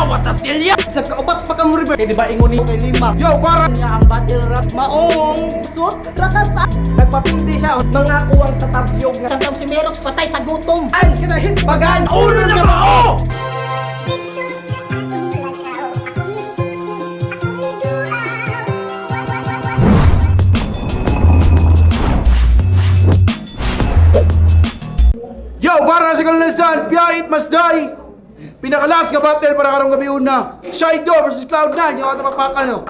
lawas sa silya. Sa kaubat pa ka mo river. Di ba ingon ni kay lima? Yo, para Nga ang battle rap maong sut rakas nagpapindi siya. Mga kuwang sa tabyog nga. Samtang si Merox patay sa gutom. Ay, kinahit bagan. ulo na mao. Yo, para sa kalanasan, Piyait Masday. Pinakalas ka battle para karong gabi una. Shido versus Cloud9. Yung ato magpaka, no?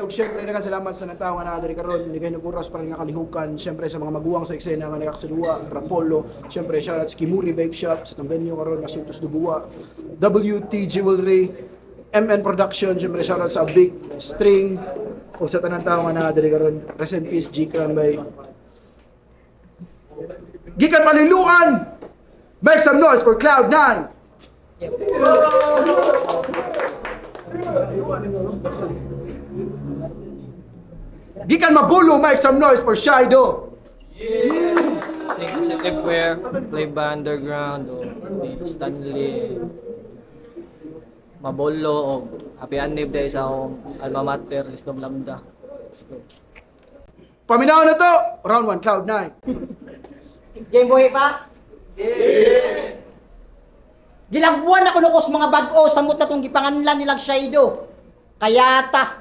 Siyempre, nagkasalamat sa natawa nga na karon. Hindi kayo nag-uras para nga kalihukan. Siyempre, sa mga maguwang sa eksena nga nakakasalua, Rapolo. Siyempre, shoutout sa Kimuri Vape Shop. Sa venue karon na Sutos Dubuwa. WT Jewelry. MN Production. Siyempre, shoutout sa Big String. Kung sa tanang tao nga na karon. Rest in peace, G-Clan by Gikan Paliluan! Make some noise for Cloud9! Gikan Mabulo, make some noise for Shido! Thank you sa Liveware, Playba Underground, o Stanley, Mabolo, o Happy Anniv dahil sa akong alma mater, Lisdom Lambda. Let's go. Paminaw na to! Round 1, Cloud9. Game boy pa? Gilagbuan ako nukos mga bag-o samot na itong gipanganlan nilang Shido. Kaya ta.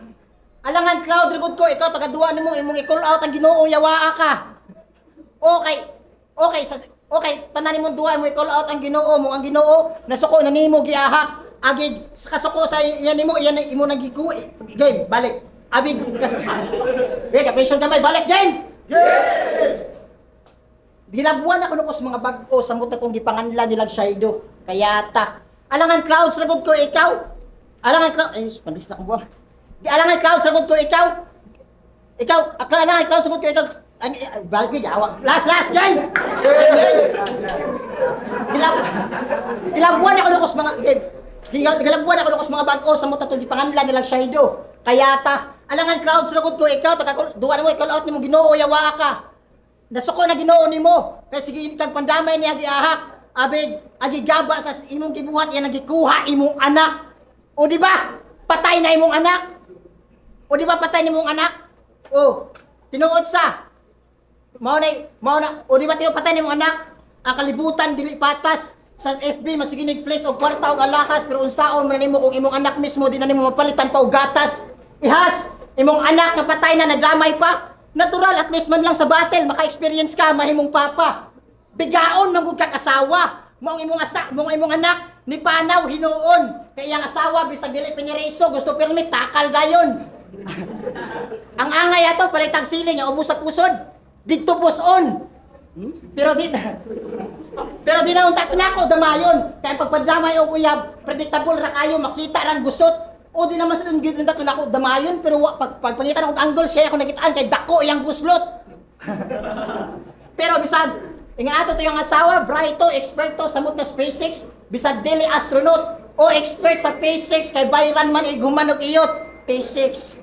Alangan Cloud, rigod ko, ikaw tagaduwa ni mo, imong i-call out ang Ginoo, yawaa ka. Okay, tanan mo duwa mo i-call out ang Ginoo mo, ang Ginoo nasuko na nimo giahak. Agig kasuko sa yan nimo, yan imo nagiku. Game, balik. Abig kas. Bega pressure gamay, balik game. Ginabuan ako nukos mga bag-o samot na itong gipanganlan nilang Shido. Kaya ta. Alangan Cloud, sagod ko ikaw. Alangan Cloud, ay, pandis na akong buwan. Alangan Cloud, sagod ko ikaw. Alangan Cloud, sagod ko ikaw. Balik ka, awak. Last, game! Gilabuan ako nukos mga, game. Gilabuan ako nukos mga bag-o samot na itong gipanganlan nilang Shido. Kaya ta. Alangan Cloud, sagod ko ikaw. Duwa na mo, i-call out ni mo, Ginoo, yawa ka. Nasuko na Ginoo nimo kay sige kag pandamay niya giahak abig agigaba sa imong gibuhat yan nagikuha imong anak o di ba patay na imong anak o di ba patay nimong anak o tinuod sa mao na o di ba patay nimong anak ang kalibutan dili patas sa FB masiginig flex og kwarta og alakas pero unsaon man nimo kung imong anak mismo di na nimo mapalitan pa og gatas ihas imong anak nga patay na nadamay pa. Natural, at least man lang sa battle, maka-experience ka, mahimong papa. Bigaon, manggug kang asawa. Mong imong anak, ni panaw, hinuon. Kaya ang asawa, bisag dili pinireso, gusto permit, takal dayon. Ang angay ato, palitag siling, ang ubos sa pusod. Dito puson. Pero di na unta ko na ako, damayon. Kaya pagpadamay o uyab, predictable ra kayo, makita rang gusot. O di naman sa nang dako na ako damayon pero pag pangitan ako angle siya ako nakitaan kay dako iyang buslot. Pero bisag inga ato to yung asawa brighto experto sa mut na SpaceX bisag dili astronaut o expert sa SpaceX kay bayran man iguman og iyot SpaceX.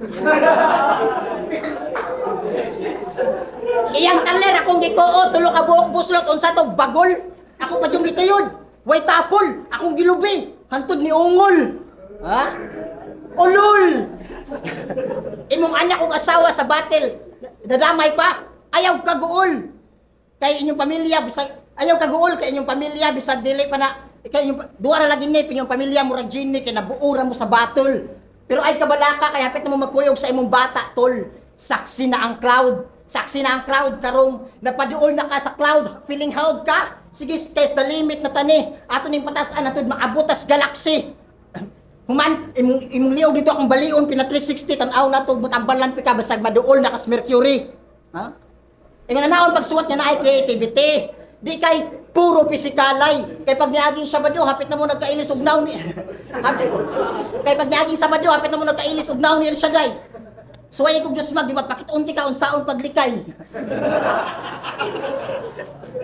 Iyang taler akong gikuo tulo ka buok buslot unsa to bagol ako pa yung gitayod way tapol akong gilubi hantod ni ungol. Ha? Ulul! Imong anak ug asawa sa battle, dadamay pa, ayaw kaguol. Kay inyong pamilya bisag ayaw kaguol kay inyong pamilya bisag dili pa na kay inyong duwa ra lagi ni inyong pamilya murag gini kay nabuura mo sa battle. Pero ay kabalaka kay hapit na mo magkuyog sa imong bata tol. Saksi na ang crowd karong napaduol na ka sa cloud, feeling howd ka. Sige, test the limit na tani. Ato ning patasan natud maabot as galaxy. Human, imong liog dito akong balion, pina 360, tanaw na to, butambalan pa ka, basag maduol na kas Mercury. Ha? Nga naon pagsuwat niya na ay creativity. Di kay puro pisikalay. Kay pag niaging Sabado, hapit na mo nagkailis og naw ni. Kay pag niaging Sabado, hapit na mo nagkailis og naw ni El Shaddai. Suway kog Diyos mag, di ba pakitunti ka unsaon paglikay.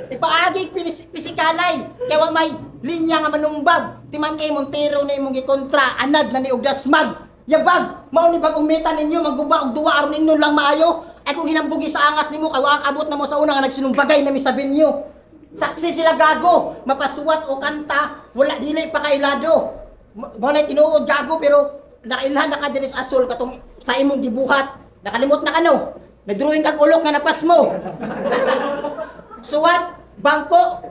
Ipaagig pisikalay, kaya wa may linya nga manumbag. Timan kay Montero na imong gikontra, anad na ni og dasmag. Yabag, mao ni bag umita ninyo magguba og duwa aron inyo lang maayo. Ay kung hinambugi sa angas nimo kay wa abot na mo sa una nga nagsinumbagay na mi sa binyo. Saksi sila gago, mapasuwat o kanta, wala dili pa kailado. Mo na tinuod gago pero nakailhan na ka diri sa asol katong sa imong gibuhat. Nakalimot na kano. Nagdrawing kag ulok nga napas mo. Suwat, bangko,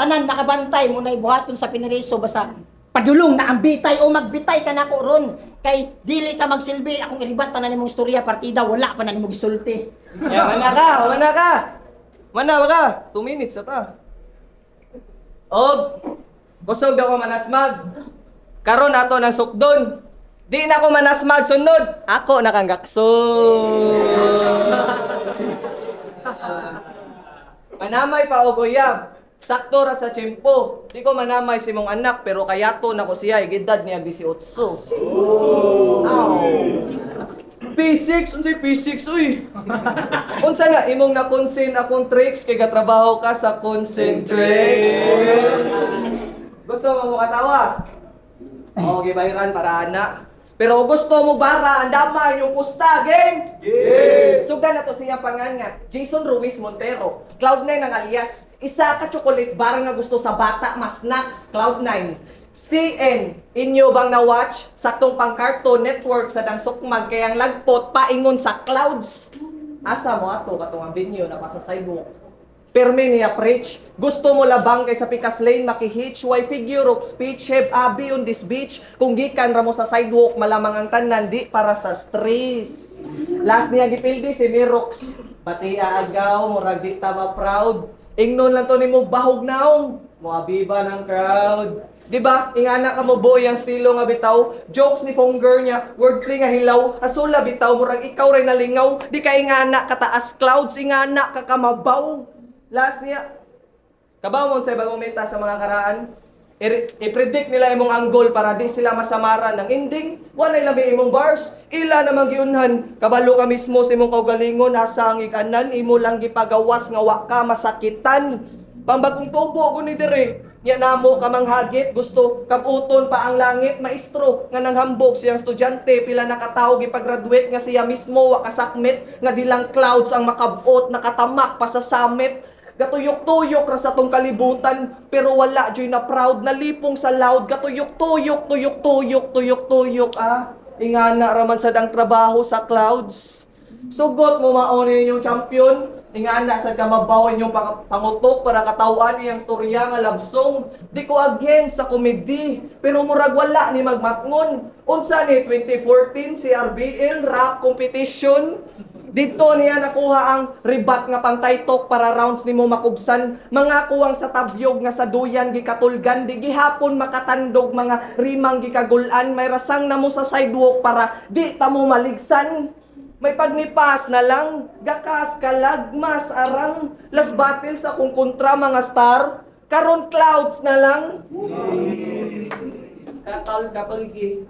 tanan nakabantay mo na ibuhaton sa piniriso basta padulong na ang bitay o magbitay ka nako ron. Kay dili ka magsilbi akong iribat tanan nimong istorya partida wala pa na nimo gisulti. Ya, mana ka? Mana ba ka? 2 minutes ata. Og, kusog ako manasmag. Karon ato ng sukdon. Di na ako manasmag sunod. Ako nakangaksod. Manamay pa og uyab. Sakto ra sa tiyempo. Di ko manamay si mong anak pero kayato na ko siya gidad niya 18. P6, unsay P6 uy. Unsa nga imong na-consin akong tricks kay gatrabaho ka sa concentrates. Gusto mo katawa? O gibayaran para ana. Pero gusto mo bara ang damay yung pusta, game? Yeah! Sugdan na to siya pangan nga, Jason Ruiz Montero. Cloud9 ang alias. Isa ka chocolate bar nga gusto sa bata, mas snacks, Cloud9. CN, inyo bang na-watch? Saktong pang Cartoon Network sa dang sukmag kayang lagpot paingon sa clouds. Asa mo ato katong ang binyo na pa sa sidewalk. Permi niya preach. Gusto mo labang kay sa Pikas Lane makihitch. Why figure of speech have abi on this beach? Kung gikan ra mo sa sidewalk malamang ang tanan di para sa streets. Last niya gipildi si Mirox. Pati aagaw murag di ta ma-proud. Ingnon lang to nimo bahog naong. Moabiba ng crowd. Diba? Ingana ka mo boy ang estilo nga bitaw. Jokes ni Fonger niya, wordplay nga hilaw. Asula bitaw, murag ikaw rin nalingaw. Di ka ingana kataas clouds, ingana ka kamabaw. Last niya, kabaw mo sa bagong meta sa mga karaan. I-predict nila imong angle para di sila masamaran ng ending. Wala labi imong bars. Ila namang giunhan. Kabalo ka mismo sa imong kaugalingon. Asa ang ikanan, imo lang gipagawas nga wa ka masakitan. Pambagong tubo ko ni dire. Nya namo ka manghagit, gusto kabuton pa ang langit, maestro nga nanghambog siyang estudyante pila nakatawo gipag-graduate nga siya mismo wa kasakmit nga dilang clouds ang makabot nakatamak pa sa summit. Gatuyok-tuyok ra sa tong kalibutan pero wala joy na proud nalipong sa loud gatuyok-tuyok tuyok-tuyok ingana ra man sad ang trabaho sa clouds. Sugot mo mauni yung champion. Ingana sa kamabaw inyong pangutok para katawan iyang storya nga love song. Di ko again sa komedy, pero murag wala ni magmatngon. Unsa ni 2014 si RBL rap competition. Dito niya nakuha ang ribat nga pangtaytok para rounds nimo makubsan. Mga kuwang sa tabyog nga sa duyan gikatulgan, di gihapon makatandog mga rimang gikagulan. May rasang namo sa sidewalk para di ta mo maligsan. May pagnipas na lang, gakas kalagmas arang las battle sa kung kontra mga star, karon clouds na lang. Kapalgi.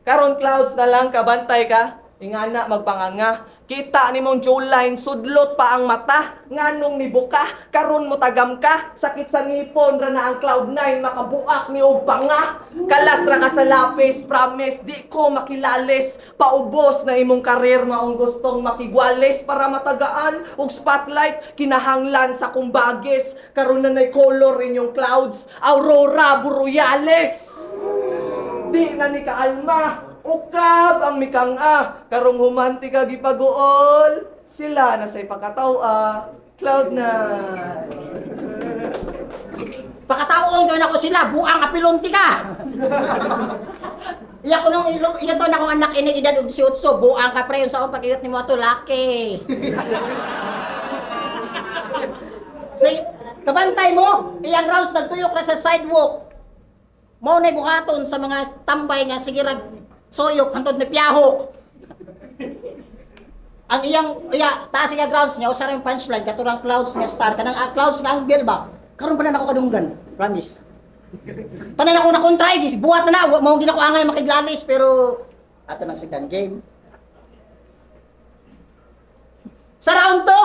Karon clouds na lang, kabantay ka. Ingana magpanganga. Kita ni mong jawline, sudlot pa ang mata. Nganong nibuka, karon mo tagam ka. Sakit sa ngipon, ra na ang Cloud9, makabuak ni og panga. Kalas ra ka sa lapis, promise, di ko makilales. Paubos na imong karir, maong gustong makigwales. Para matagaan, og spotlight, kinahanglan sa kumbagis. Karon na na'y color inyong clouds, Aurora Borealis. Di na ni kaalma. Ukab ang mikang-a, karong humanti ka gipaguol, sila na say pakataw-a, Cloud9. Pakataon gawin ako sila, buang apilonti ka! Iya ko nung iya to na akong anak ini edad 18, buang ka pre, yung sa akong pag-iot ni mo ato, laki. Say, kabantay mo, iyang rounds nagtuyok na sa sidewalk. Mo na buhaton sa mga tambay nga sige rag soyok hantod ni piyahok. Ang taas nga grounds niya usa ra yung punchline katurang clouds nga star kanang clouds nga angle ba. Karon pa na ako kadunggan, promise. Tanan ako na kontray gis, buhat na mao gid ako angay makiglanis pero ato nang sidan game. Sa round to,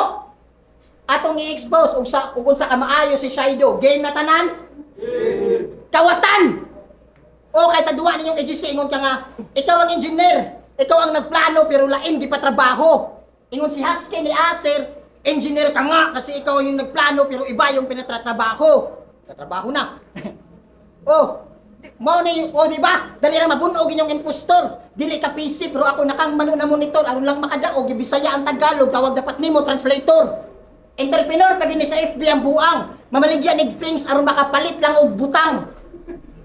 atong i-expose ug sa kamaayo si Shido. Game na tanan? Kawatan! O kay sa duwa ninyong agency, ingon ka nga, ikaw ang engineer, ikaw ang nagplano pero lain di pa trabaho. Ingon si Husky ni Acer, Engineer ka nga kasi ikaw yung nagplano pero iba yung pinatratrabaho. Tatrabaho na. Oh, mao na yung, di ba? Dali ra mabunog inyong impostor. Dili ka PC pero ako nakang na monitor aron lang makadaog Bisaya ang Tagalog tawag dapat nimo translator. Entrepreneur pa din sa FB ang buang. Mamaligyan nig things aron makapalit lang og butang.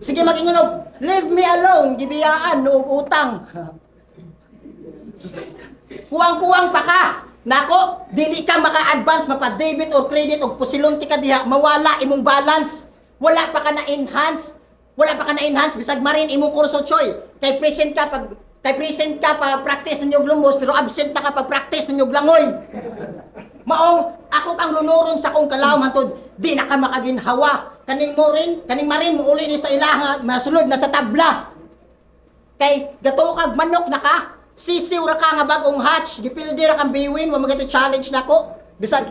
Sige mag-ingon og leave me alone gibiyaan og utang. Kuwang-kuwang pa ka. Nako, dili ka maka-advance mapa-debit or credit o pusilunti ka diha, mawala imong balance. Wala pa ka na-enhance. Wala pa ka na-enhance bisag marin imong kurso choy. Kay present ka pa practice ninyo lumos pero absent na ka pag practice ninyo langoy. Maong ako kang lunuron sa kong kalaw mantod, di na ka makaginhawa. Kaning marin mo uli ni sa ilaha masulod na sa tabla. Kay gato kag manok na ka. Sisiw ra ka nga bagong hatch, gipildi ra kang biwin, wa magito challenge nako. Bisag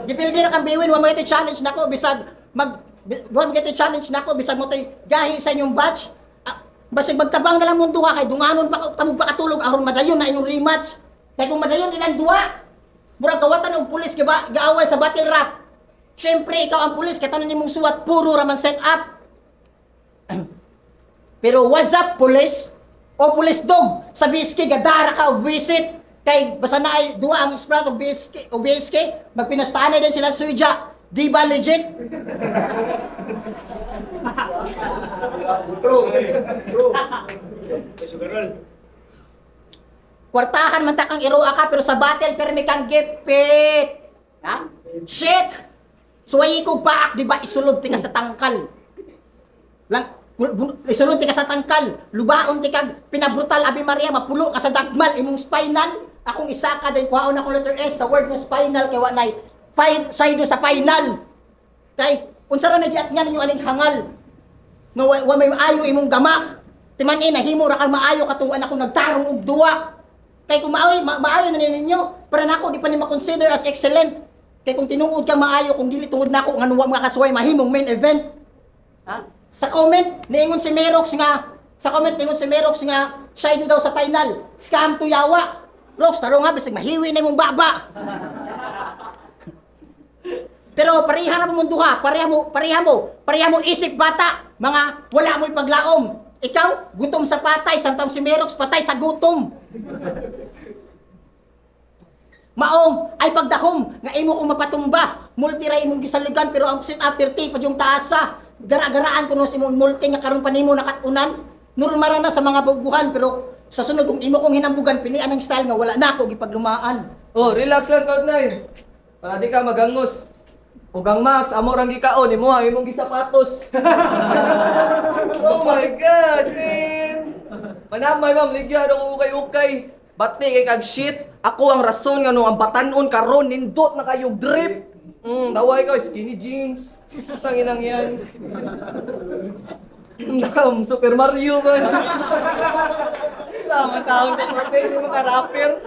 gipildi ra kang biwin, wa magito challenge nako bisag wa magito challenge nako bisag mo tay gahi sa inyong batch. Basig magtabang na lang mong duha kay dunganon pa tamog pa katulog aron madayon na inyong rematch. Kay kung madayon ilang duha, murag kawatan og pulis gaaway sa battle rap. Syempre ikaw ang pulis kay tanan nimong suwat puro ra man set up. Pero what's up pulis? O pulis dog, sa BSK gadara ka og visit kay basta na ay duwa ang sprout og BSK, magpinastaanay din sila suja. Di ba legit? Kwartahan man ta kang iroa ka pero sa battle permi kang gipit. Ha? Shit. Suway ko paak di ba isulod ti ka sa tangkal. Lang isulod ti ka sa tangkal, lubaon ti kag pinabrutal Abi Maria, mapulo ka sa dagmal imong spinal. Akong isa ka din kuhaon ako letter S sa word nga spinal kay wa nay side sa final. Kay unsa ra mediat nga ninyo aning hangal. No wa may maayo imong gama. Timan-in nahimo ra kag maayo katong ako nagtarong og duwa. Kay kung maayo na ninyo, para nako di pa ni ma-consider as excellent. Kay kung tinuod kang maayo, kung dili tungod nako nga nuwa mga kasway mahimong main event. Ha? Sa comment, niingon si Merox nga, siya daw sa final. Scam to yawa. Rox, taro nga, bisig mahiwi na mong baba. Pero pareha na mong duha, pareha mo isip bata, mga wala mo'y paglaom. Ikaw, gutom sa patay, samtang si Merox patay sa gutom. Maong, ay pagdahom, nga imo kong mapatumba, multi-ray mong gisalugan, pero ang sit upper T, pa yung taasa. Gara-garaan ko no si mong multi nga karon pa nimo nakatunan. Normal na sa mga bubuhan pero sa sunod kung imo kong hinambugan pilian ang style nga wala na ako gipaglumaan. Oh, relax lang Cloud9. Para di ka magangos. Ug ang Max, amo rang gikaon imo ha imong gisapatos. Oh my god, man. Manamay ma'am, ligya dong ukay-ukay. Bati kay kag shit. Ako ang rason nga no ang batanon karon nindot na kayog drip. Daway ko skinny jeans. Tanginang yan. Nakam, Super Mario ko. Sama taong kapatid, yung mga rapper.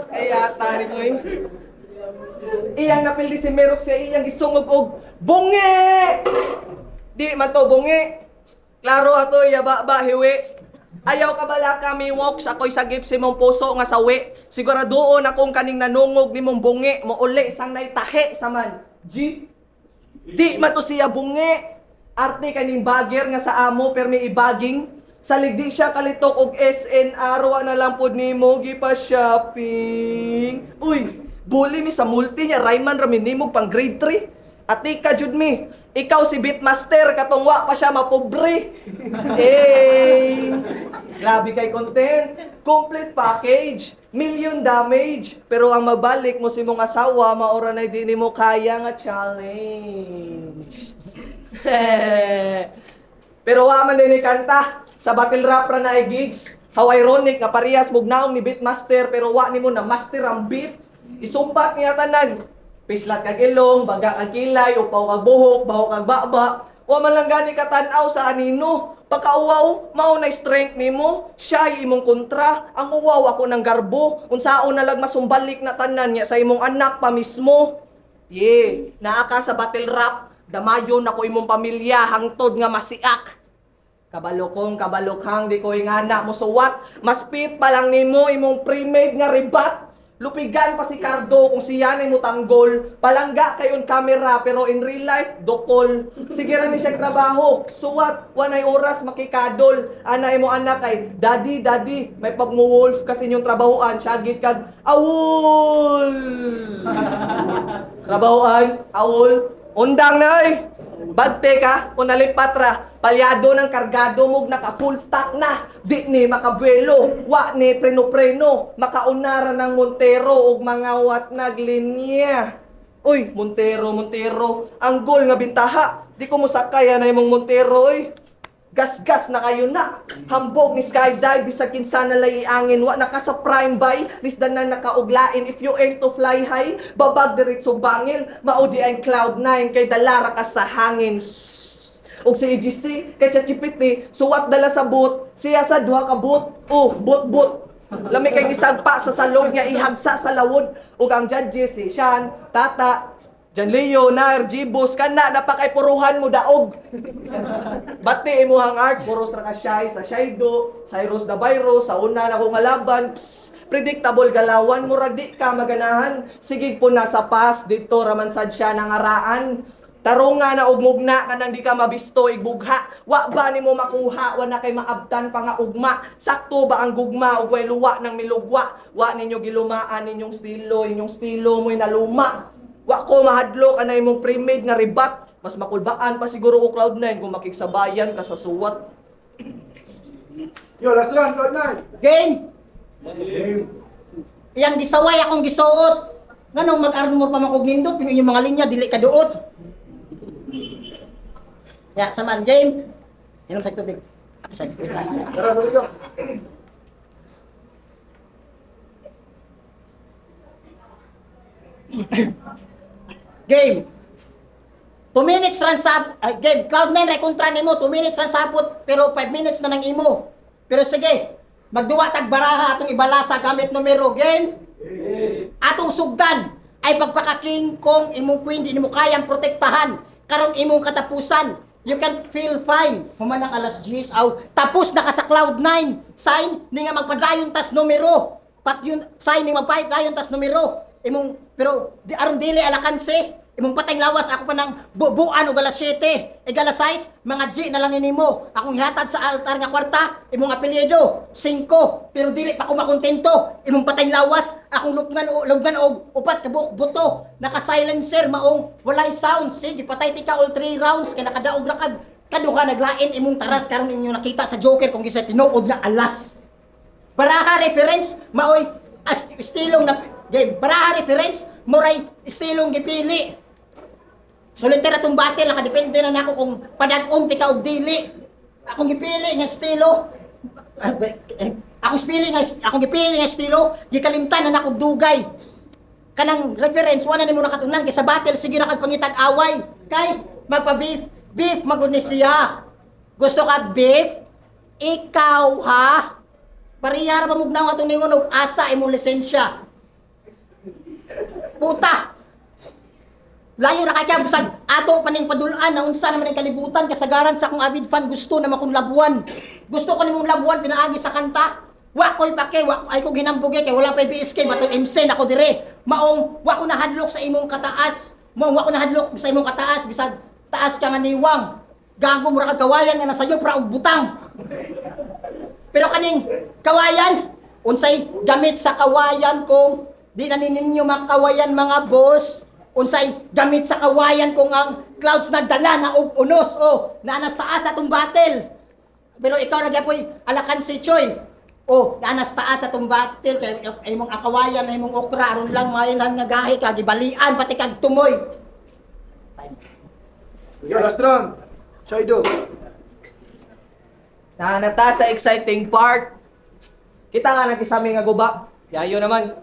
Kaya, tari mo eh. Iyang napildi si Merox siya, iyang gisungog og bungi! Di man to bungi. Klaro ato, yaba-ba, hiwi. Ayaw ka bala kami walks, ako'y sagip si mong puso nga sawi. Siguradoon akong kaning nanungog ni mong bungi, mo uli sang naitahe sa man. G? Di man to siya bungi. Arte kaning bagger nga sa amo permi ibaging. Salig di siya kalitok og SNR, wa na lang pod nimo gipa shopping. Uy, bully mi sa multi niya, Rayman ramin nimo pang grade 3. Ati ka jud mi. Ikaw si Beatmaster, katong wa pa siya mapobre. Eh, grabe kay content. Complete package. Million damage. Pero ang magbalik mo si mong asawa, maura na di mo kaya nga challenge. Pero wa man din kanta. Sa battle rap ra na ay gigs. How ironic nga parehas mugnaong ni Beatmaster pero wa nimo na master ang beats. Isumbat niya tanan. Pislat kag ilong, baga kag kilay, upaw kag buhok, baho kag baba. Wa man lang gani katanaw sa anino. Pagkauwaw, mao na strength nimo. Siya imong kontra. Ang uwaw ako ng garbo. Unsaon na lang masumbalik na tanan niya sa imong anak pa mismo. Yeah, naa ka sa battle rap. Damayon ako imong pamilya hangtod nga masiak. Kabalokhang di ko ingana mo suwat. Mas pit pa lang nimo imong pre-made nga ribat. Lupigan pa si Cardo kung siya na mo tanggol. Palangga kayon camera pero in real life dokol. Sige ra ni siya trabaho. Suwat wanay oras makikadol. Ana imo anak kay daddy may pagmuwolf kasi inyong trabahoan siya gid kag awol. Trabahoan awol. Undang na ay. Bagte ka, kung nalipat ra, palyado ng kargado mo, naka full stock na. Di ni makabuelo, wa ni preno-preno, makaunara ng Montero ug mga wat naglinya. Uy, Montero, ang goal nga bintaha. Di ko musakay na imong Montero, uy. Gas-gas na kayo na. Hambog ni skydive, bisag kinsa na lay iangin. Wa naka sa prime buy, lisdan na nakauglain. If you aim to fly high, babag diretso bangin. Maudi ang cloud 9, kay dalara ka sa hangin. Og si EGC, kay ChatGPT, suwat dala sa boot. Siya sa duha ka boot. Oh, boot. Lami kay isagpa sa salog niya, ihagsa sa lawod. Og ang judges, si Sean, Tata, Jan Leo, Nair, Gibos, kana napakay puruhan mo daog. Bati imo hang art, puros ra ka shy sa Shido, Cyrus the Virus, sa una na ko nga laban. Predictable galawan mo ra di ka maganahan. Sige po nasa pass dito raman sad siya nangaraan. Tarunga na og mugna kanang di ka mabisto igbugha. Wa ba nimo makuha wa na kay maabtan pa nga ugma. Sakto ba ang gugma ug way luwa ng milugwa. Wa ninyo gilumaan inyong stilo mo'y naluma. Wa ko mahadlok anay mong pre-made nga ribat. Mas makulbaan pa siguro ko Cloud9 kung makiksabayan ka sa suwat. Yo, last round, Cloud9. Game! Yang gisaway akong gisuot. Nganong mag-armor pa makog nindot, yung inyong mga linya, dili ka duot. Ya, samaan game. Inom sa tubig. Tara, tuloy ka. Game. 2 minutes run sa game. Cloud9 ray kontra nimo 2 minutes run sabot pero 5 minutes na nang imo. Pero sige, magduwa tag baraha atong ibalasa gamit numero game. Atong sugdan ay pagpaka-king kong imong queen di nimo kayang protektahan karon imong katapusan. You can feel fine. Human ang alas 10 aw tapos na ka sa Cloud9. Sign ni nga magpadayon tas numero. Pat yun sign ni magpadayon tas numero. Imong pero di aron dili alakanse. Imong patay lawas ako pa nang bubuan og alas 7. Alas 6 mga G na lang nimo. Akong ihatad sa altar nga kwarta, imong apelyido 5. Pero dili pa ko makontento. Imong patay lawas akong lugnan og upat ka buto. Naka silencer maong walay sound. Sige patay ti ka all 3 rounds kay nakadaog ra kag kaduha naglain imong taras karon ninyo nakita sa Joker kung gisa tinuod nga alas. Baraha reference maoy estilong na game. Baraha reference moray estilong gipili. Solitaire atong battle, nakadepende na nako kung padag-om ti ka og dili. Akong gipili nga estilo. Akong gipili nga estilo, gikalimtan na nako dugay. Kanang reference wala nimo nakatunan kay sa battle sige ra kag pangitag away. Kay magpa-beef, beef magud ni siya. Gusto ka beef? Ikaw ha? Pariya ra ba mugnaw atong ningon og asa imong lisensya? Puta! Layo na kaya bisag ato paning padulaan na unsa naman ang kalibutan kasagaran sa akong avid fan gusto na makong labuan. Gusto ko nimong labuan pinaagi sa kanta. Wa ko'y pake, wa ay ko ginambuge kay wala pa BSK bato MC nako dire. Maong wa ko nahadlok sa imong kataas. Maong wa ko nahadlok sa imong kataas bisag taas ka nga niwang. Gago mo ra kag kawayan nga nasayo pra og butang. Pero kaning kawayan unsay gamit sa kawayan kung di na ninyo makawayan mga boss. Unsay gamit sa kawayan kung ang clouds nagdala na og unos naanas taas atong battle. Pero ikaw ra gyapon alakan si Choy. Naanas taas atong battle kay imong akawayan na imong okra aron lang mailan nga gahi ka gibalian pati kag tumoy. Yo, last round. Shido. Nanata sa exciting part. Kita nga nagkisami nga guba. Yayo naman.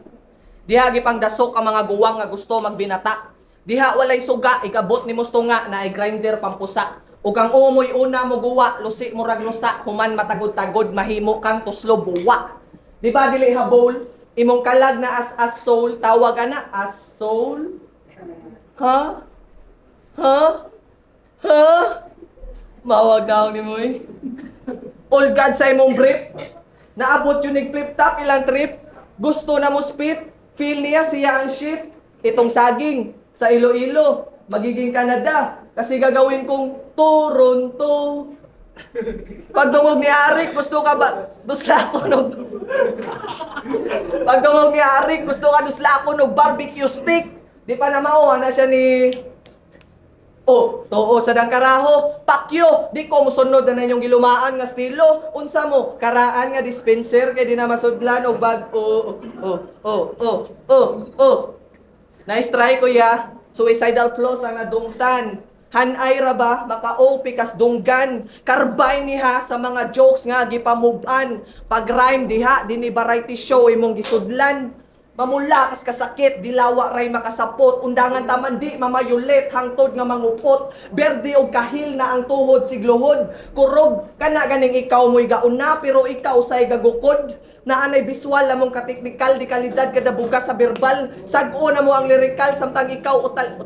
Diha gipang dasok ang mga guwang nga gusto magbinata. Diha walay suga, ikabot ni musto nga na i-grinder pampusa. Ug ang umoy una mo guwa, lusi mo rag lusa, human matagod-tagod, mahimo kang tuslo buwa. Di ba dili habol? Imong kalag na as soul, tawag ana as soul? Ha? Mawag na ako ni mo eh. All God sa imong brief. Naabot yun flip top ilang trip. Gusto na mo spit. Feel niya siya ang shit. Itong saging sa Iloilo, magiging Canada. Kasi gagawin kong Toronto. Pagdungog ni Arik, gusto ka ba? Dusla ko nog. Pagdungog ni Arik, gusto ka dusla ko nog barbecue stick. Di pa na mauha na siya ni... Oh, too sa dang karaho, pakyo, di ko musunod na inyong gilumaan nga estilo. Unsa mo, karaan nga dispenser kay di na masudlan og bag. Nice try kuya. Suicidal flaws ang nadungtan. Hanay ra ba maka-OP kas dunggan. Karbay niha sa mga jokes nga gipamuban. Pag rhyme diha dinhi variety show imong gisudlan. Mamula kas kasakit, dilawa ray makasapot, undangan taman di mamayulit, hangtod nga mangupot, berde og kahil na ang tuhod sigluhod, kurog, kana ganing ikaw mo'y gauna, pero ikaw say gagukod, naanay visual among kateknikal, di kalidad kada bugas sa verbal, sag-o na mo ang lirikal, samtang ikaw utal,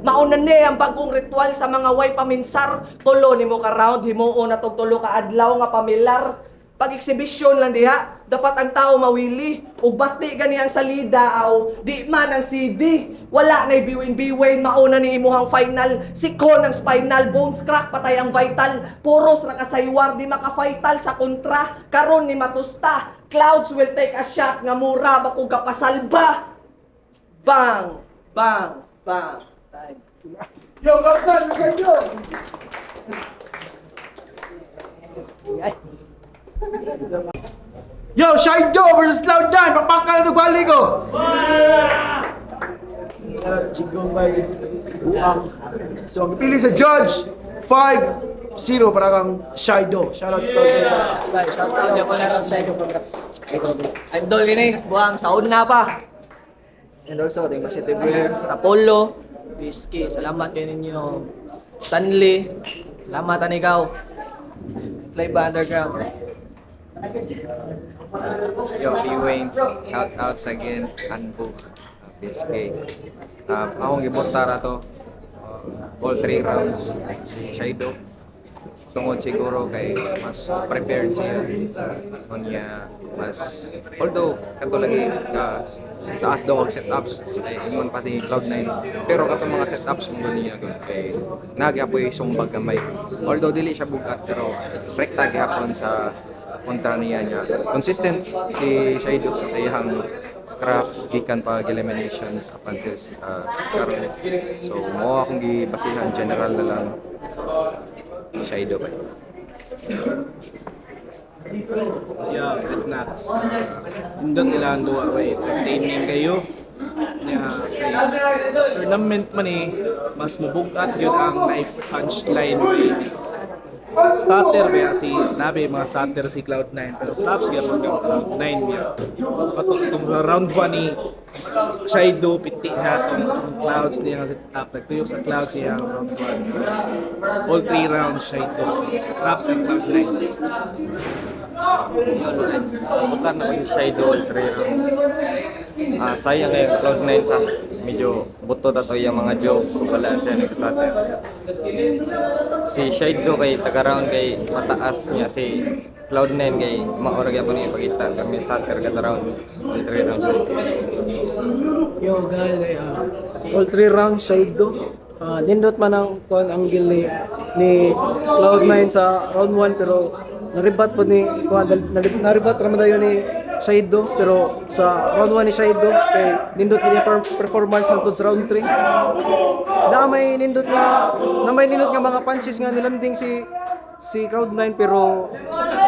mauna ni ang bagong ritual sa mga way paminsar, tulo ni mo ka round, himuo na tog tulo ka adlaw nga pamilar, pag-exhibition lang diha, dapat ang tao mawili. O bati gani ang salida aw, di man ang CD. Wala na'y biwin-biwin, mauna ni imuhang final. Sikon ang spinal, bones crack, patay ang vital. Puros nakasaywar, di maka-vital sa kontra. Karon ni matusta, clouds will take a shot nga mura, bakong kapasalba. Bang! Bang! Bang! Time. Yo, Captain, kayo! Yo, Shido versus Cloud9! Pakpaka na ito bali ko! Yes, Chigong may buang. So, ang pili sa judge, 5-0 para kang Shido. Shoutout sa Cloud9. Shoutout niya po na sa ito. Congrats. Idol gini, buang saon na pa. And also, ting City Beer, Apollo, Whiskey, salamat kayo ninyo. Stanley, salamat an ikaw. Play ba underground? Yo, B-Wayne, shout outs again, Anbu, BSK. Akong gibortara to, all 3 rounds, si Shido. Tungod siguro kay mas prepared siya. Kunya, mas, although, kato lagi, taas daw ang setups, ingon pati Cloud9. Pero kato mga setups mo niya, kay nagyapoy sumbag gamay. Although dili siya bugat, pero rekta gihapon sa kontra niya. Consistent si Shido sa iyang craft gikan pag eliminations up until karon. So mo akong gibasihan general na lang. So Shido ba? Yeah, Rednacks. Indot ilang duwa ba entertaining kayo. Tournament man mas mabugat yun ang punchline. Starter kaya si nabi mga starter si Cloud9 pero props kaya pag Cloud9 niya patutong sa round 1 ni Shido piti na itong Clouds niya nga setup nagtuyo sa Clouds siya round 1 all 3 rounds Shido props kay Cloud9. Bukan na ko si Shido all 3 rounds. Sayang kay Cloud9 sa medyo buto dato yung mga jokes so wala siya next starter. Si Shido kay taga-round kay mataas niya si Cloud9 kay maura gyapon ni pagita kami starter kada round all 3 rounds. Yo, gal, all 3 rounds Shido. Nindot man ang angle ni Cloud9 sa round 1 pero naribat po ni naribat raman dayon ni Shido pero sa round 1 ni Shido kay nindot niya performance hangtod sa round 3. Namay nindot nga mga punches nga nilanding si Cloud9 pero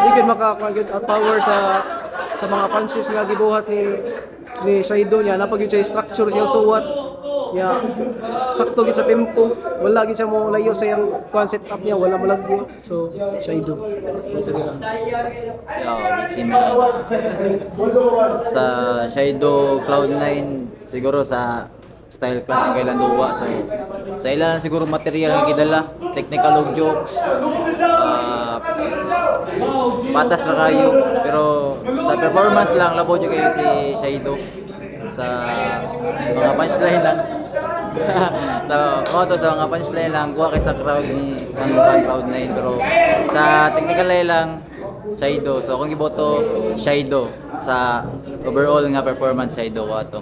di gid makakagid at power sa mga punches nga gibuhat ni Shido niya napag siya structure siya suwat ya sakto gid sa tempo wala gid siya mo layo sa yang setup niya wala malagyo so Shido sa Shido Cloud9 siguro sa style class ng kailan duwa so sa ilan siguro material nga gidala technical og jokes patas ra kayo pero sa performance lang labo jud kayo si Shido sa mga punchline lang sa mga punchline lang kuha kay sa crowd ni ang Cloud9 pero sa technical lang Shido. So akong giboto Shido sa overall nga performance Shido ko ato.